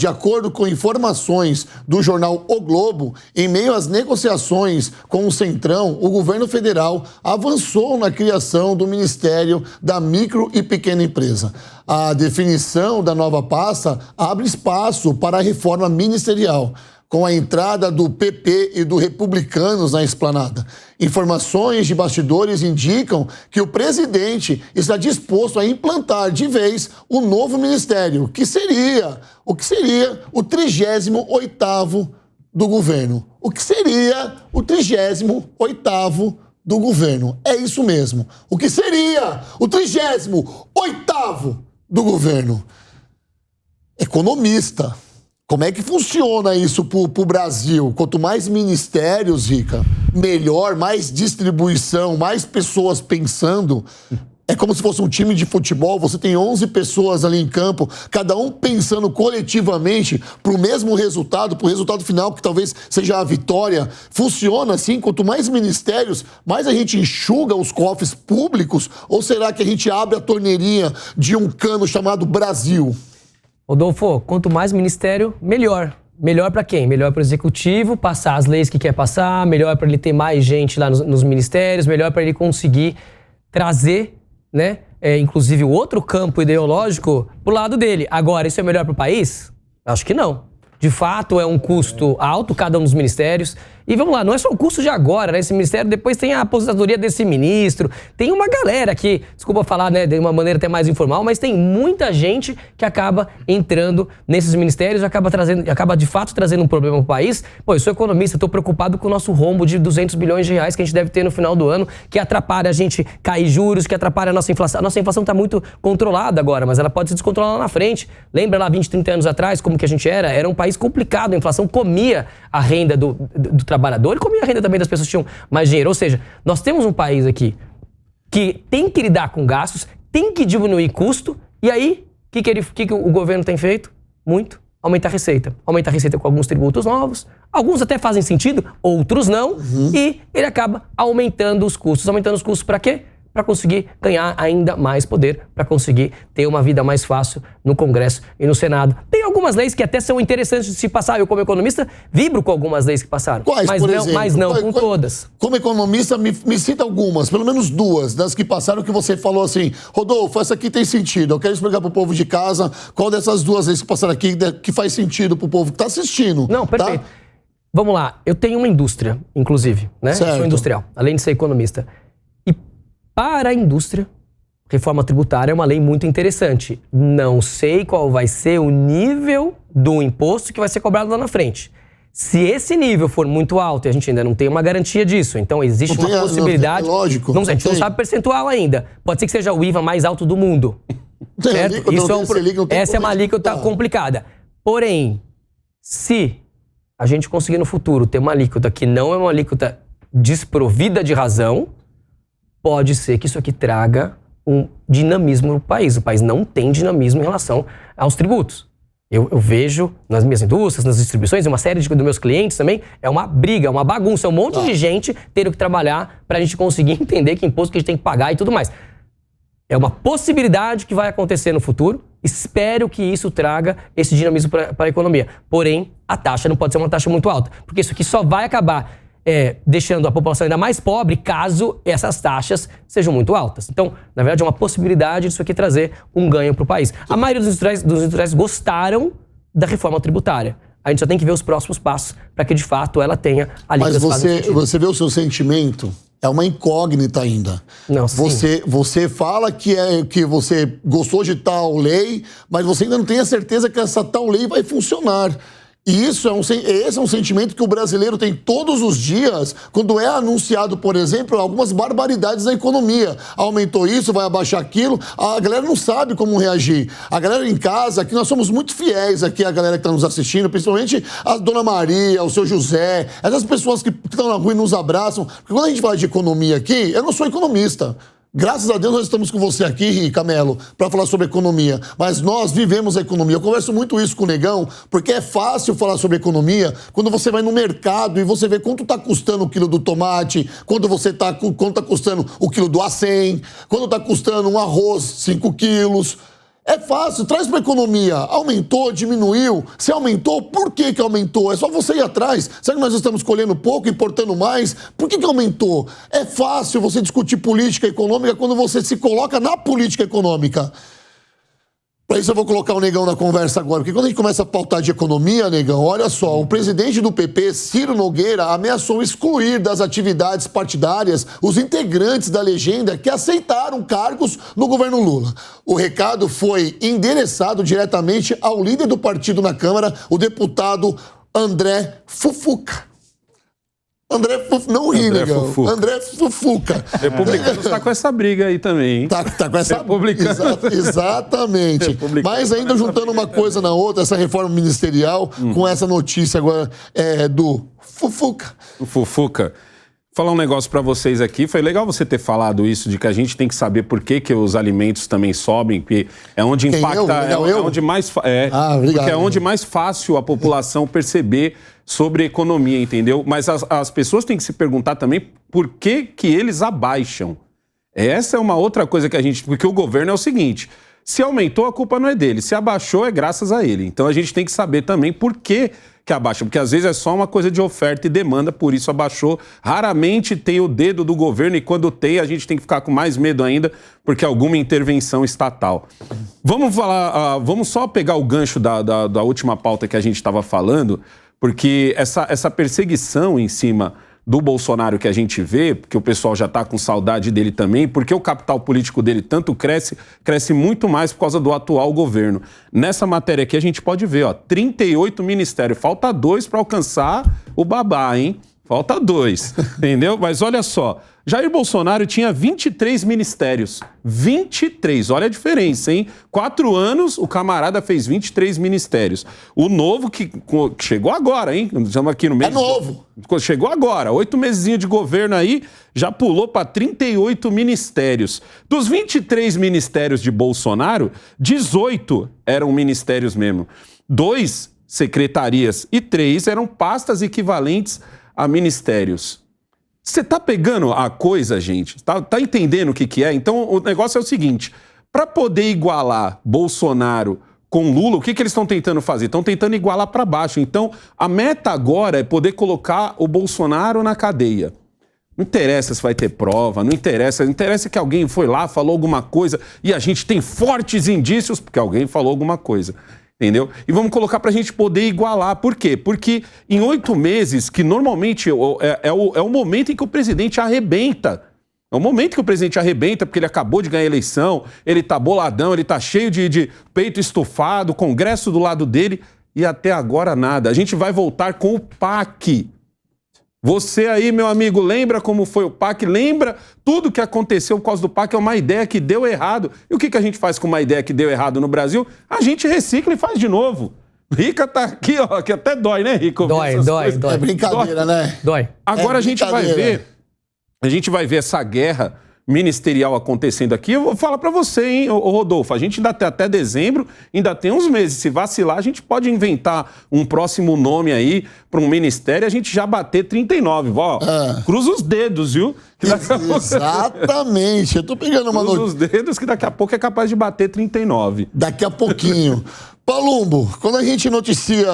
De acordo com informações do jornal O Globo, em meio às negociações com o Centrão, o governo federal avançou na criação do Ministério da Micro e Pequena Empresa. A definição da nova pasta abre espaço para a reforma ministerial, com a entrada do PP e do Republicanos na esplanada. Informações de bastidores indicam que o presidente está disposto a implantar de vez o novo ministério, que seria o 38º do governo. O que seria o 38º do governo. É isso mesmo. O que seria o 38º do governo. Economista. Como é que funciona isso pro Brasil? Quanto mais ministérios, Rica, melhor, mais distribuição, mais pessoas pensando. É como se fosse um time de futebol, você tem 11 pessoas ali em campo, cada um pensando coletivamente pro mesmo resultado, pro resultado final, que talvez seja a vitória. Funciona assim? Quanto mais ministérios, mais a gente enxuga os cofres públicos? Ou será que a gente abre a torneirinha de um cano chamado Brasil? Rodolfo, quanto mais ministério, melhor. Melhor para quem? Melhor para o executivo passar as leis que quer passar, melhor para ele ter mais gente lá nos ministérios, melhor para ele conseguir trazer, né, inclusive o outro campo ideológico pro lado dele. Agora, isso é melhor para o país? Acho que não. De fato, é um custo alto cada um dos ministérios. E vamos lá, não é só o custo de agora, né? Esse ministério depois tem a aposentadoria desse ministro. Tem uma galera que, desculpa falar, né, de uma maneira até mais informal, mas tem muita gente que acaba entrando nesses ministérios, acaba de fato trazendo um problema pro país. Pô, eu sou economista, estou preocupado com o nosso rombo de 200 bilhões de reais que a gente deve ter no final do ano, que atrapalha a gente cair juros, que atrapalha a nossa inflação. A nossa inflação está muito controlada agora, mas ela pode se descontrolar lá na frente. Lembra lá 20, 30 anos atrás como que a gente era? Era um país complicado, a inflação comia a renda do trabalhador e comia a renda também das pessoas que tinham mais dinheiro. Ou seja, nós temos um país aqui que tem que lidar com gastos, tem que diminuir custo, e aí, o que o governo tem feito? Muito. Aumentar a receita. Aumentar a receita com alguns tributos novos, alguns até fazem sentido, outros não, e ele acaba aumentando os custos. Aumentando os custos para quê? Para conseguir ganhar ainda mais poder, para conseguir ter uma vida mais fácil no Congresso e no Senado. Tem algumas leis que até são interessantes de se passar. Eu, como economista, vibro com algumas leis que passaram. Quais, por exemplo? Mas não com todas. Como economista, me cita algumas, pelo menos duas, das que passaram que você falou assim, Rodolfo, essa aqui tem sentido. Eu quero explicar pro povo de casa qual dessas duas leis que passaram aqui que faz sentido pro povo que tá assistindo. Não, perfeito. Tá? Vamos lá. Eu tenho uma indústria, inclusive, né? Certo. Eu sou industrial, além de ser economista. Para a indústria, reforma tributária é uma lei muito interessante. Não sei qual vai ser o nível do imposto que vai ser cobrado lá na frente. Se esse nível for muito alto, e a gente ainda não tem uma garantia disso, então existe uma possibilidade... Lógico. A gente não sabe o percentual ainda. Pode ser que seja o IVA mais alto do mundo. Certo? Essa é uma alíquota complicada. Porém, se a gente conseguir no futuro ter uma alíquota que não é uma alíquota desprovida de razão, pode ser que isso aqui traga um dinamismo no país. O país não tem dinamismo em relação aos tributos. Eu vejo nas minhas indústrias, nas distribuições, uma série dos meus clientes também, é uma briga, uma bagunça, é um monte de gente tendo que trabalhar para a gente conseguir entender que imposto que a gente tem que pagar e tudo mais. É uma possibilidade que vai acontecer no futuro. Espero que isso traga esse dinamismo para a economia. Porém, a taxa não pode ser uma taxa muito alta, porque isso aqui só vai acabar deixando a população ainda mais pobre caso essas taxas sejam muito altas. Então, na verdade, é uma possibilidade disso aqui trazer um ganho para o país. A maioria dos industriais gostaram da reforma tributária. A gente só tem que ver os próximos passos para que, de fato, ela tenha alíquotas. Mas você vê o seu sentimento? É uma incógnita ainda. Não, você fala que você gostou de tal lei, mas você ainda não tem a certeza que essa tal lei vai funcionar. E esse é um sentimento que o brasileiro tem todos os dias quando é anunciado, por exemplo, algumas barbaridades da economia. Aumentou isso, vai abaixar aquilo. A galera não sabe como reagir. A galera em casa, aqui nós somos muito fiéis aqui, a galera que está nos assistindo, principalmente a Dona Maria, o seu José, essas pessoas que estão na rua e nos abraçam. Porque quando a gente fala de economia aqui, eu não sou economista. Graças a Deus nós estamos com você aqui, Camelo, para falar sobre economia. Mas nós vivemos a economia. Eu converso muito isso com o Negão, porque é fácil falar sobre economia quando você vai no mercado e você vê quanto está custando o quilo do tomate, quanto está custando o quilo do A100, quanto está custando um arroz 5 quilos. É fácil, traz para a economia. Aumentou, diminuiu? Se aumentou, por que aumentou? É só você ir atrás. Será que nós estamos colhendo pouco, importando mais? Por que aumentou? É fácil você discutir política econômica quando você se coloca na política econômica. Para isso eu vou colocar o Negão na conversa agora, porque quando a gente começa a pautar de economia, Negão, olha só, o presidente do PP, Ciro Nogueira, ameaçou excluir das atividades partidárias os integrantes da legenda que aceitaram cargos no governo Lula. O recado foi endereçado diretamente ao líder do partido na Câmara, o deputado André Fufuca. Não ri, Negão. André Fufuca. Republicano está com essa briga aí também, hein? Tá com essa... Republicano. Exatamente. Republicano. Mas ainda juntando uma coisa na outra, essa reforma ministerial, com essa notícia agora do Fufuca. O Fufuca. Falar um negócio para vocês aqui, foi legal você ter falado isso, de que a gente tem que saber por que os alimentos também sobem, porque é onde impacta, é onde mais obrigado, porque é onde mais fácil a população perceber sobre a economia, entendeu? Mas as pessoas têm que se perguntar também por que eles abaixam. Essa é uma outra coisa que a gente... Porque o governo é o seguinte, se aumentou, a culpa não é dele, se abaixou, é graças a ele. Então a gente tem que saber também por que abaixa, porque às vezes é só uma coisa de oferta e demanda, por isso abaixou. Raramente tem o dedo do governo e quando tem, a gente tem que ficar com mais medo ainda, porque alguma intervenção estatal. Vamos falar, vamos só pegar o gancho da última pauta que a gente estava falando, porque essa perseguição em cima do Bolsonaro que a gente vê, porque o pessoal já está com saudade dele também, porque o capital político dele tanto cresce muito mais por causa do atual governo. Nessa matéria aqui a gente pode ver, 38 ministérios, falta 2 para alcançar o babá, hein? Falta 2, entendeu? Mas olha só, Jair Bolsonaro tinha 23 ministérios. 23, olha a diferença, hein? 4 anos, o camarada fez 23 ministérios. O novo que chegou agora, hein? Estamos aqui no mês... É novo. Chegou agora, 8 mesinhos de governo aí, já pulou para 38 ministérios. Dos 23 ministérios de Bolsonaro, 18 eram ministérios mesmo. 2 secretarias e 3 eram pastas equivalentes a ministérios. Você tá pegando a coisa, gente? Tá entendendo o que é? Então, o negócio é o seguinte, para poder igualar Bolsonaro com Lula, o que eles estão tentando fazer? Estão tentando igualar para baixo. Então, a meta agora é poder colocar o Bolsonaro na cadeia. Não interessa se vai ter prova, não interessa que alguém foi lá, falou alguma coisa e a gente tem fortes indícios porque alguém falou alguma coisa. Entendeu? E vamos colocar para a gente poder igualar. Por quê? Porque em 8 meses, que normalmente é o momento em que o presidente arrebenta. É o momento que o presidente arrebenta, porque ele acabou de ganhar a eleição, ele tá boladão, ele tá cheio de peito estufado, Congresso do lado dele, e até agora nada. A gente vai voltar com o PAC. Você aí, meu amigo, lembra como foi o PAC? Lembra tudo que aconteceu por causa do PAC? É uma ideia que deu errado. E o que a gente faz com uma ideia que deu errado no Brasil? A gente recicla e faz de novo. Rica tá aqui, ó, que até dói, né, Rico? Dói. É brincadeira, né? Dói. Agora a gente vai ver essa guerra ministerial acontecendo aqui. Eu vou falar pra você, hein, ô Rodolfo, a gente ainda tem até dezembro, ainda tem uns meses. Se vacilar, a gente pode inventar um próximo nome aí para um ministério e a gente já bater 39. Ó, cruza os dedos, viu? Exatamente. Eu tô pegando uma notícia. Cruza os dedos que daqui a pouco é capaz de bater 39. Daqui a pouquinho. Palumbo, quando a gente noticia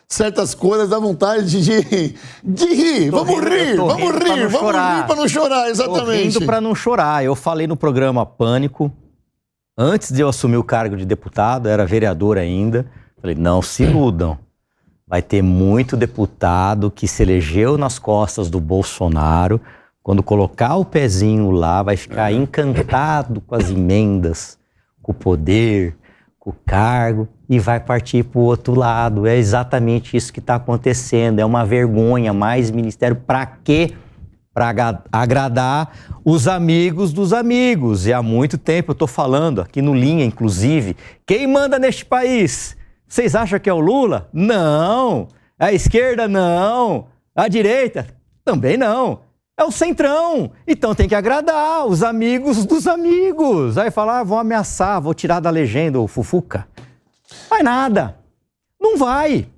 certas coisas, dá vontade de rir. Vamos rir pra não chorar, exatamente. Tô rindo pra não chorar. Eu falei no programa Pânico, antes de eu assumir o cargo de deputado, era vereador ainda, falei, não se iludam. Vai ter muito deputado que se elegeu nas costas do Bolsonaro, quando colocar o pezinho lá, vai ficar encantado com as emendas, com o poder, com o cargo, e vai partir para o outro lado. É exatamente isso que está acontecendo. É uma vergonha. Mais ministério para quê? Para agradar os amigos dos amigos. E há muito tempo eu estou falando, aqui no Linha, inclusive, quem manda neste país? Vocês acham que é o Lula? Não. A esquerda? Não. A direita? Também não. É o centrão. Então tem que agradar os amigos dos amigos. Aí falar, vão ameaçar, vou tirar da legenda o Fufuca. Vai nada. Não vai.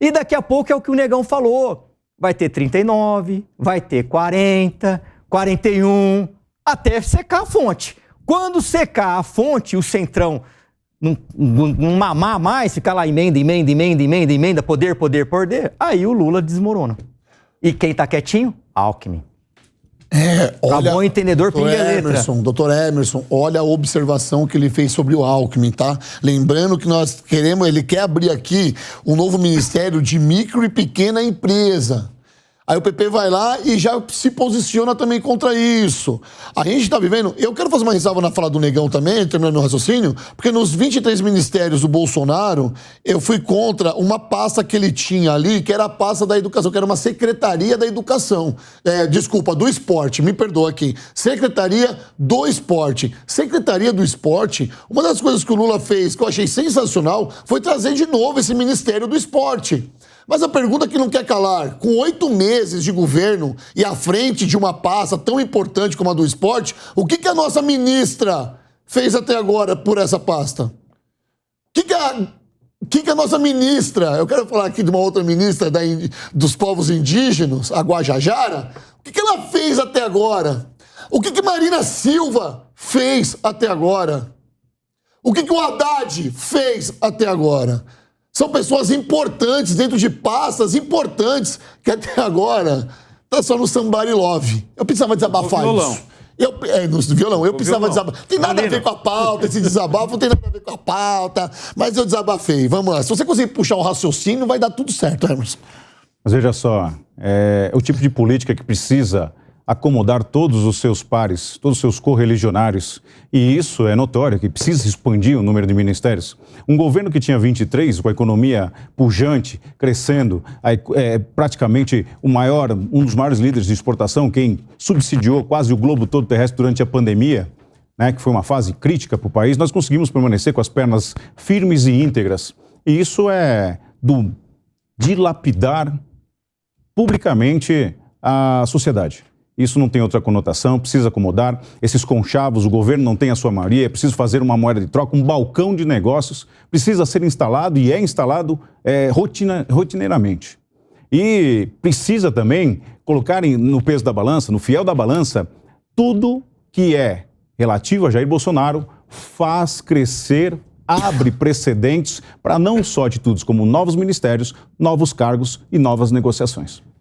E daqui a pouco é o que o Negão falou. Vai ter 39, vai ter 40, 41, até secar a fonte. Quando secar a fonte, o centrão não mamar mais, ficar lá emenda, poder, aí o Lula desmorona. E quem tá quietinho? Alckmin. Olha, bom entendedor, pinga letra. Doutor Emerson, olha a observação que ele fez sobre o Alckmin, tá? Lembrando que nós queremos, ele quer abrir aqui um novo ministério de micro e pequena empresa. Aí o PP vai lá e já se posiciona também contra isso. A gente está vivendo... Eu quero fazer uma ressalva na fala do Negão também, terminando meu raciocínio, porque nos 23 ministérios do Bolsonaro, eu fui contra uma pasta que ele tinha ali, que era a pasta da educação, que era uma secretaria da educação. Desculpa, do esporte, me perdoa aqui. Secretaria do esporte. Secretaria do esporte, uma das coisas que o Lula fez, que eu achei sensacional, foi trazer de novo esse Ministério do Esporte. Mas a pergunta que não quer calar, com 8 meses de governo e à frente de uma pasta tão importante como a do esporte, o que a nossa ministra fez até agora por essa pasta? O que a nossa ministra, eu quero falar aqui de uma outra ministra dos povos indígenas, a Guajajara, o que ela fez até agora? O que Marina Silva fez até agora? O que o Haddad fez até agora? São pessoas importantes, dentro de pastas importantes, que até agora tá só no somebody love. Eu precisava desabafar isso. No violão, eu precisava desabafar. Tem nada a ver com a pauta, esse desabafo não tem nada a ver com a pauta, mas eu desabafei. Vamos lá. Se você conseguir puxar um raciocínio, vai dar tudo certo, Emerson. Mas veja só, é o tipo de política que precisa acomodar todos os seus pares, todos os seus correligionários. E isso é notório, que precisa expandir o número de ministérios. Um governo que tinha 23, com a economia pujante, crescendo, praticamente um dos maiores líderes de exportação, quem subsidiou quase o globo todo terrestre durante a pandemia, né, que foi uma fase crítica para o país, nós conseguimos permanecer com as pernas firmes e íntegras. E isso é do dilapidar publicamente a sociedade. Isso não tem outra conotação, precisa acomodar. Esses conchavos, o governo não tem a sua maioria, é preciso fazer uma moeda de troca, um balcão de negócios, precisa ser instalado e é instalado rotineiramente. E precisa também colocar no peso da balança, no fiel da balança, tudo que é relativo a Jair Bolsonaro faz crescer, abre precedentes para não só atitudes como novos ministérios, novos cargos e novas negociações.